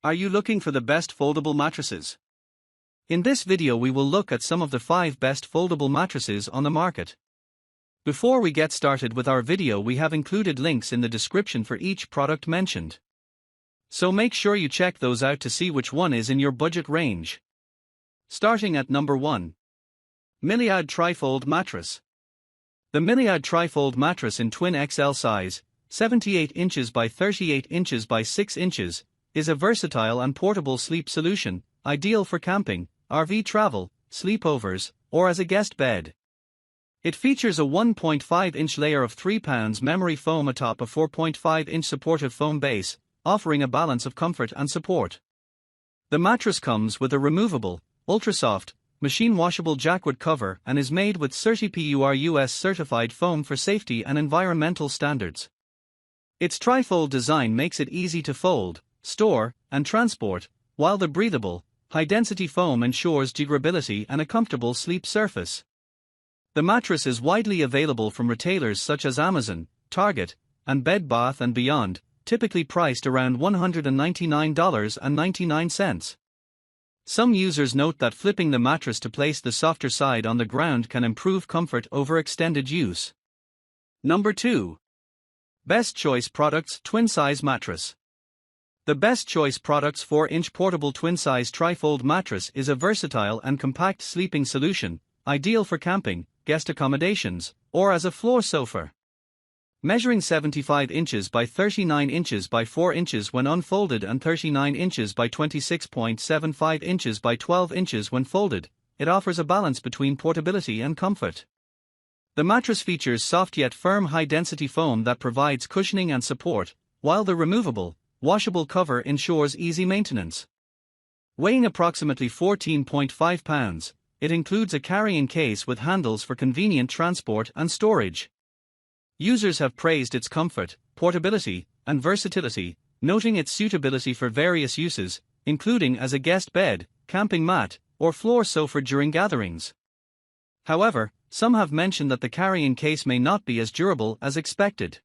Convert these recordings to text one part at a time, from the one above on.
Are you looking for the best foldable mattresses? In this video we will look at some of the 5 best foldable mattresses on the market. Before we get started with our video, we have included links in the description for each product mentioned. So make sure you check those out to see which one is in your budget range. Starting at number 1. Milliard Trifold Mattress. The Milliard Trifold mattress in twin XL size, 78 inches by 38 inches by 6 inches, is a versatile and portable sleep solution, ideal for camping, RV travel, sleepovers, or as a guest bed. It features a 1.5-inch layer of 3 pounds memory foam atop a 4.5-inch supportive foam base, offering a balance of comfort and support. The mattress comes with a removable, ultra-soft, machine-washable jackwood cover and is made with 30PUR US certified foam for safety and environmental standards. Its trifold design makes it easy to fold, store, and transport, while the breathable, high-density foam ensures durability and a comfortable sleep surface. The mattress is widely available from retailers such as Amazon, Target, and Bed Bath & Beyond, typically priced around $199.99. Some users note that flipping the mattress to place the softer side on the ground can improve comfort over extended use. Number 2. Best Choice Products Twin-Size Mattress. The Best Choice Products 4-inch portable twin-size trifold mattress is a versatile and compact sleeping solution, ideal for camping, guest accommodations, or as a floor sofa. Measuring 75 inches by 39 inches by 4 inches when unfolded and 39 inches by 26.75 inches by 12 inches when folded, it offers a balance between portability and comfort. The mattress features soft yet firm high-density foam that provides cushioning and support, while the removable, washable cover ensures easy maintenance. Weighing approximately 14.5 pounds, it includes a carrying case with handles for convenient transport and storage. Users have praised its comfort, portability, and versatility, noting its suitability for various uses, including as a guest bed, camping mat, or floor sofa during gatherings. However, some have mentioned that the carrying case may not be as durable as expected.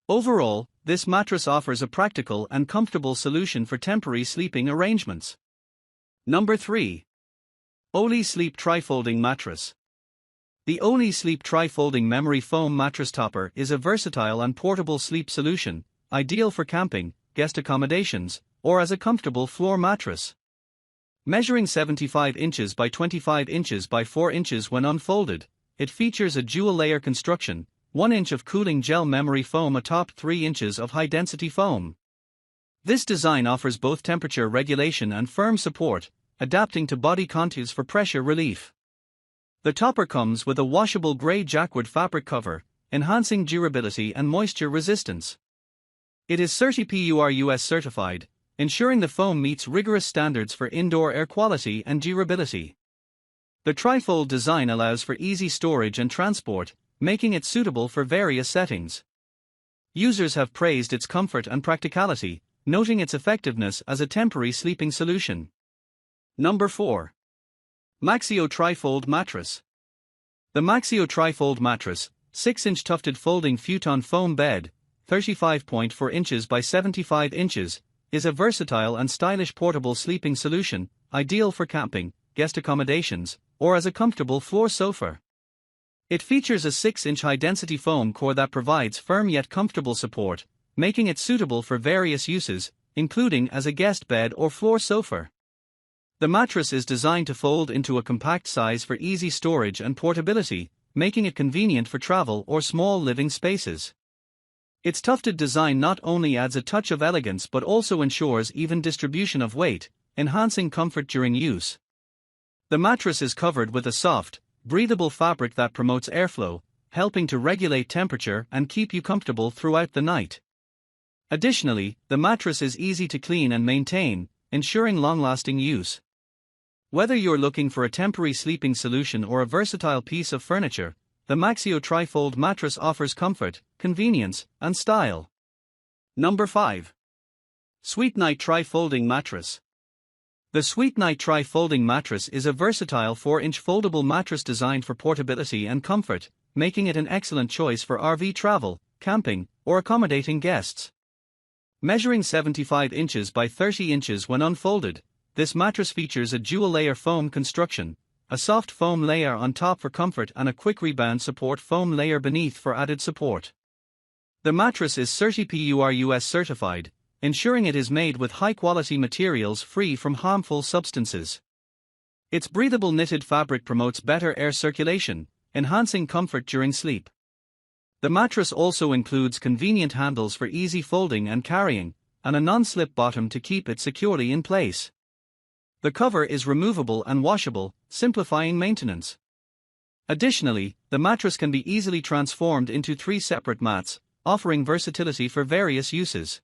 Overall, this mattress offers a practical and comfortable solution for temporary sleeping arrangements. Number 3. Olee Sleep Trifolding Mattress. The Olee Sleep Trifolding Memory Foam Mattress Topper is a versatile and portable sleep solution, ideal for camping, guest accommodations, or as a comfortable floor mattress. Measuring 75 inches by 25 inches by 4 inches when unfolded, it features a dual-layer construction, 1 inch of cooling gel memory foam atop 3 inches of high-density foam. This design offers both temperature regulation and firm support, adapting to body contours for pressure relief. The topper comes with a washable gray jackwood fabric cover, enhancing durability and moisture resistance. It is 30PUR US certified, ensuring the foam meets rigorous standards for indoor air quality and durability. The trifold design allows for easy storage and transport, making it suitable for various settings. Users have praised its comfort and practicality, noting its effectiveness as a temporary sleeping solution. Number 4. MAXYOYO Trifold Mattress. The MAXYOYO Trifold Mattress, 6-inch tufted folding futon foam bed, 35.4 inches by 75 inches, is a versatile and stylish portable sleeping solution, ideal for camping, guest accommodations, or as a comfortable floor sofa. It features a 6-inch high-density foam core that provides firm yet comfortable support, making it suitable for various uses, including as a guest bed or floor sofa. The mattress is designed to fold into a compact size for easy storage and portability, making it convenient for travel or small living spaces. Its tufted design not only adds a touch of elegance but also ensures even distribution of weight, enhancing comfort during use. The mattress is covered with a soft, breathable fabric that promotes airflow, helping to regulate temperature and keep you comfortable throughout the night. Additionally, the mattress is easy to clean and maintain, ensuring long-lasting use. Whether you're looking for a temporary sleeping solution or a versatile piece of furniture, the MAXYOYO Trifold mattress offers comfort, convenience, and style. Number 5. Sweetnight Trifolding Mattress. The Sweetnight Trifolding Mattress is a versatile 4-inch foldable mattress designed for portability and comfort, making it an excellent choice for RV travel, camping, or accommodating guests. Measuring 75 inches by 30 inches when unfolded, this mattress features a dual-layer foam construction, a soft foam layer on top for comfort and a quick rebound support foam layer beneath for added support. The mattress is CertiPUR US certified, ensuring it is made with high-quality materials free from harmful substances. Its breathable knitted fabric promotes better air circulation, enhancing comfort during sleep. The mattress also includes convenient handles for easy folding and carrying, and a non-slip bottom to keep it securely in place. The cover is removable and washable, simplifying maintenance. Additionally, the mattress can be easily transformed into 3 separate mats, offering versatility for various uses.